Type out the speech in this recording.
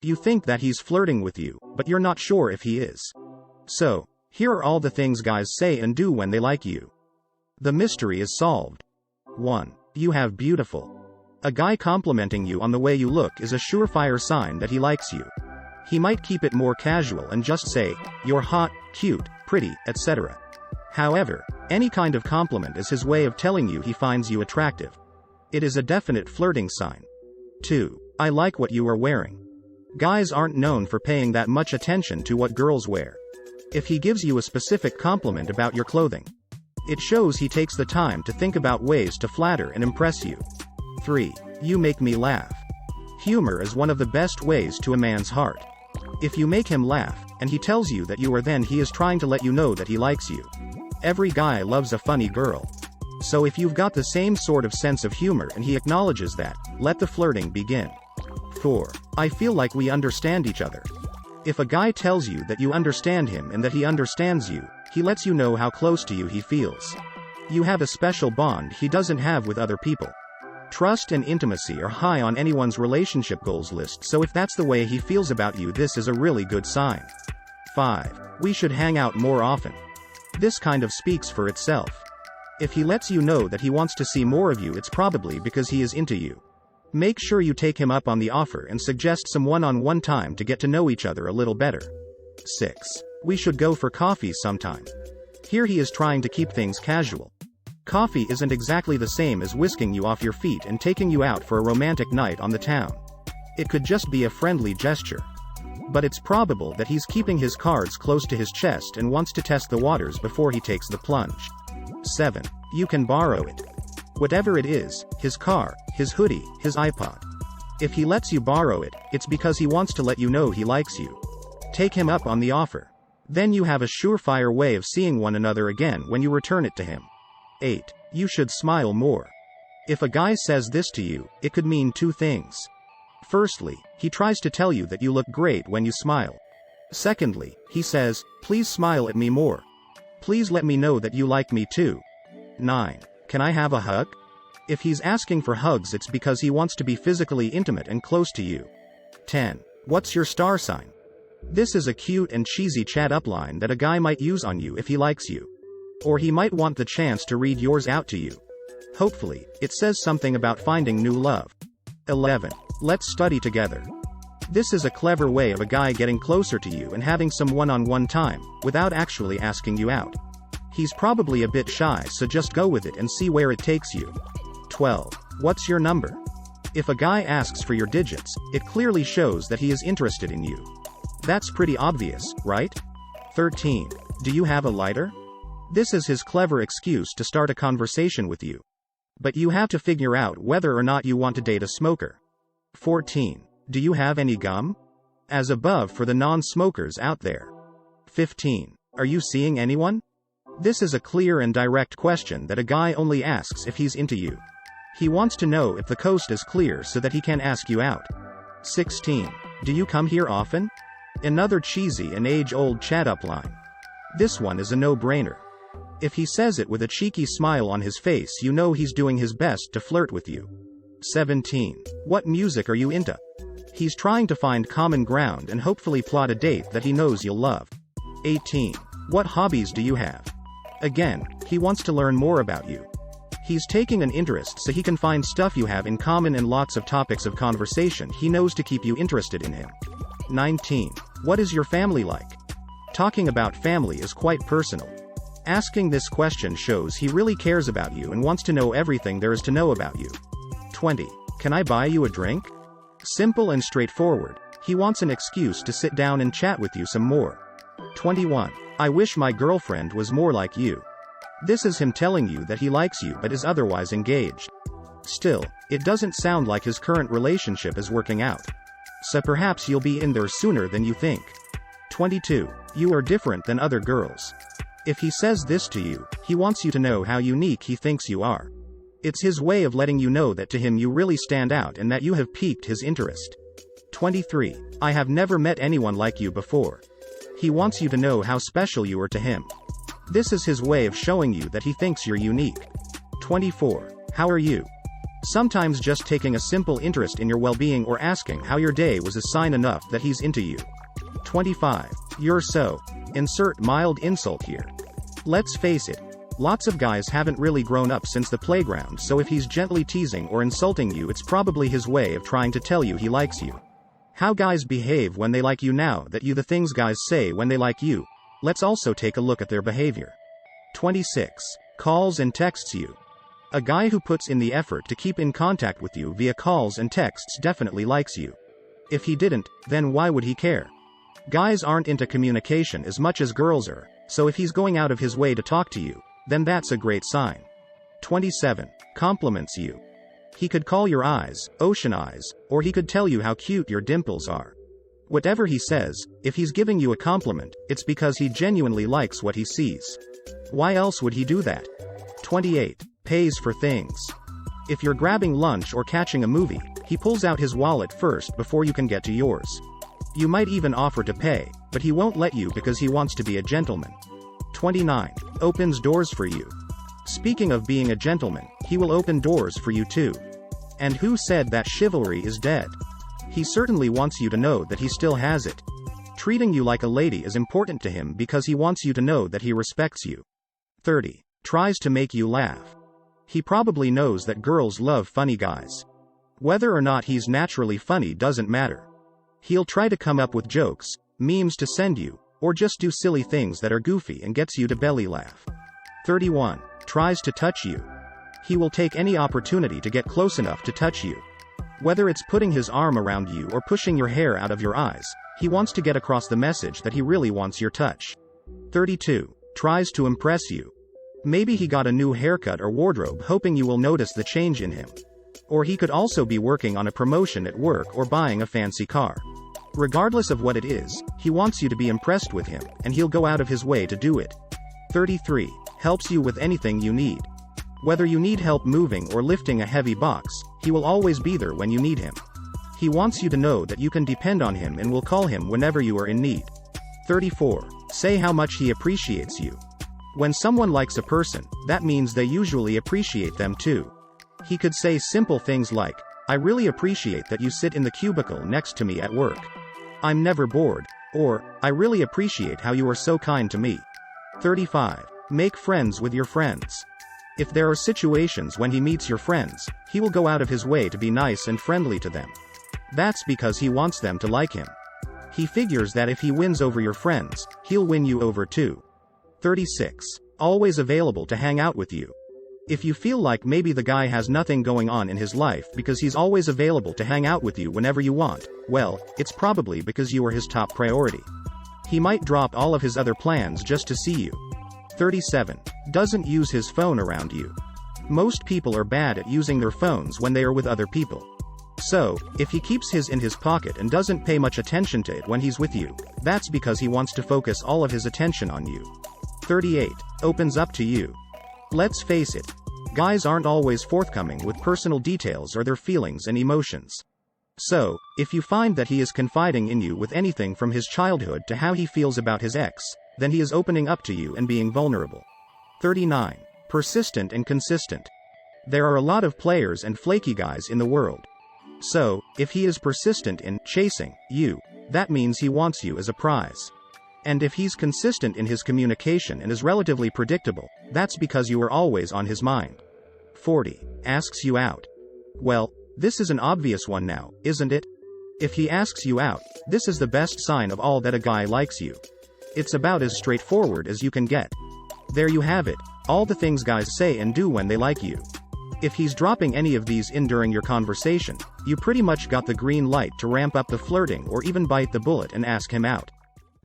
You think that he's flirting with you, but you're not sure if he is. So, here are all the things guys say and do when they like you. The mystery is solved. 1. You have beautiful. A guy complimenting you on the way you look is a surefire sign that he likes you. He might keep it more casual and just say, "You're hot, cute, pretty," etc. However, any kind of compliment is his way of telling you he finds you attractive. It is a definite flirting sign. 2. I like what you are wearing. Guys aren't known for paying that much attention to what girls wear. If he gives you a specific compliment about your clothing, it shows he takes the time to think about ways to flatter and impress you. 3. You make me laugh. Humor is one of the best ways to a man's heart. If you make him laugh, and he tells you that you are, then he is trying to let you know that he likes you. Every guy loves a funny girl. So if you've got the same sort of sense of humor and he acknowledges that, let the flirting begin. 4. I feel like we understand each other. If a guy tells you that you understand him and that he understands you, he lets you know how close to you he feels. You have a special bond he doesn't have with other people. Trust and intimacy are high on anyone's relationship goals list, so if that's the way he feels about you, this is a really good sign. 5. We should hang out more often. This kind of speaks for itself. If he lets you know that he wants to see more of you, it's probably because he is into you. Make sure you take him up on the offer and suggest some one-on-one time to get to know each other a little better. 6. We should go for coffee sometime. Here he is trying to keep things casual. Coffee isn't exactly the same as whisking you off your feet and taking you out for a romantic night on the town. It could just be a friendly gesture. But it's probable that he's keeping his cards close to his chest and wants to test the waters before he takes the plunge. 7. You can borrow it. Whatever it is, his car, his hoodie, his iPod. If he lets you borrow it, it's because he wants to let you know he likes you. Take him up on the offer. Then you have a surefire way of seeing one another again when you return it to him. 8. You should smile more. If a guy says this to you, it could mean two things. Firstly, he tries to tell you that you look great when you smile. Secondly, he says, "Please smile at me more. Please let me know that you like me too." 9. Can I have a hug? If he's asking for hugs, it's because he wants to be physically intimate and close to you. 10. What's your star sign? This is a cute and cheesy chat-up line that a guy might use on you if he likes you. Or he might want the chance to read yours out to you. Hopefully, it says something about finding new love. 11. Let's study together. This is a clever way of a guy getting closer to you and having some one-on-one time, without actually asking you out. He's probably a bit shy, so just go with it and see where it takes you. 12. What's your number? If a guy asks for your digits, it clearly shows that he is interested in you. That's pretty obvious, right? 13. Do you have a lighter? This is his clever excuse to start a conversation with you. But you have to figure out whether or not you want to date a smoker. 14. Do you have any gum? As above for the non-smokers out there. 15. Are you seeing anyone? This is a clear and direct question that a guy only asks if he's into you. He wants to know if the coast is clear so that he can ask you out. 16. Do you come here often? Another cheesy and age-old chat-up line. This one is a no-brainer. If he says it with a cheeky smile on his face, you know he's doing his best to flirt with you. 17. What music are you into? He's trying to find common ground and hopefully plot a date that he knows you'll love. 18. What hobbies do you have? Again, he wants to learn more about you. He's taking an interest so he can find stuff you have in common and lots of topics of conversation he knows to keep you interested in him. 19. What is your family like? Talking about family is quite personal. Asking this question shows he really cares about you and wants to know everything there is to know about you. 20. Can I buy you a drink? Simple and straightforward. He wants an excuse to sit down and chat with you some more. 21. I wish my girlfriend was more like you. This is him telling you that he likes you but is otherwise engaged. Still, it doesn't sound like his current relationship is working out. So perhaps you'll be in there sooner than you think. 22. You are different than other girls. If he says this to you, he wants you to know how unique he thinks you are. It's his way of letting you know that to him you really stand out and that you have piqued his interest. 23. I have never met anyone like you before. He wants you to know how special you are to him. This is his way of showing you that he thinks you're unique. 24. How are you? Sometimes just taking a simple interest in your well-being or asking how your day was is sign enough that he's into you. 25. You're so. Insert mild insult here. Let's face it. Lots of guys haven't really grown up since the playground, so if he's gently teasing or insulting you, it's probably his way of trying to tell you he likes you. How guys behave when they like you now that you the things guys say when they like you. Let's also take a look at their behavior. 26. Calls and texts you. A guy who puts in the effort to keep in contact with you via calls and texts definitely likes you. If he didn't, then why would he care? Guys aren't into communication as much as girls are, so if he's going out of his way to talk to you, then that's a great sign. 27. Compliments you. He could call your eyes ocean eyes, or he could tell you how cute your dimples are. Whatever he says, if he's giving you a compliment, it's because he genuinely likes what he sees. Why else would he do that? 28. Pays for things. If you're grabbing lunch or catching a movie, he pulls out his wallet first before you can get to yours. You might even offer to pay, but he won't let you because he wants to be a gentleman. 29. Opens doors for you. Speaking of being a gentleman, he will open doors for you too. And who said that chivalry is dead? He certainly wants you to know that he still has it. Treating you like a lady is important to him because he wants you to know that he respects you. 30. Tries to make you laugh. He probably knows that girls love funny guys. Whether or not he's naturally funny doesn't matter. He'll try to come up with jokes, memes to send you, or just do silly things that are goofy and gets you to belly laugh. 31. Tries to touch you. He will take any opportunity to get close enough to touch you. Whether it's putting his arm around you or pushing your hair out of your eyes, he wants to get across the message that he really wants your touch. 32. Tries to impress you. Maybe he got a new haircut or wardrobe hoping you will notice the change in him. Or he could also be working on a promotion at work or buying a fancy car. Regardless of what it is, he wants you to be impressed with him, and he'll go out of his way to do it. 33. Helps you with anything you need. Whether you need help moving or lifting a heavy box, he will always be there when you need him. He wants you to know that you can depend on him and will call him whenever you are in need. 34. Say how much he appreciates you. When someone likes a person, that means they usually appreciate them too. He could say simple things like, "I really appreciate that you sit in the cubicle next to me at work. I'm never bored," or, "I really appreciate how you are so kind to me." 35. Make friends with your friends. If there are situations when he meets your friends, he will go out of his way to be nice and friendly to them. That's because he wants them to like him. He figures that if he wins over your friends, he'll win you over too. 36. Always available to hang out with you. If you feel like maybe the guy has nothing going on in his life because he's always available to hang out with you whenever you want, well, it's probably because you are his top priority. He might drop all of his other plans just to see you. 37. Doesn't use his phone around you. Most people are bad at using their phones when they are with other people. So, if he keeps his in his pocket and doesn't pay much attention to it when he's with you, that's because he wants to focus all of his attention on you. 38. Opens up to you. Let's face it, guys aren't always forthcoming with personal details or their feelings and emotions. So, if you find that he is confiding in you with anything from his childhood to how he feels about his ex, then he is opening up to you and being vulnerable. 39. Persistent and consistent. There are a lot of players and flaky guys in the world. So, if he is persistent in chasing you, that means he wants you as a prize. And if he's consistent in his communication and is relatively predictable, that's because you are always on his mind. 40. Asks you out. Well, this is an obvious one now, isn't it? If he asks you out, this is the best sign of all that a guy likes you. It's about as straightforward as you can get. There you have it, all the things guys say and do when they like you. If he's dropping any of these in during your conversation, you pretty much got the green light to ramp up the flirting or even bite the bullet and ask him out.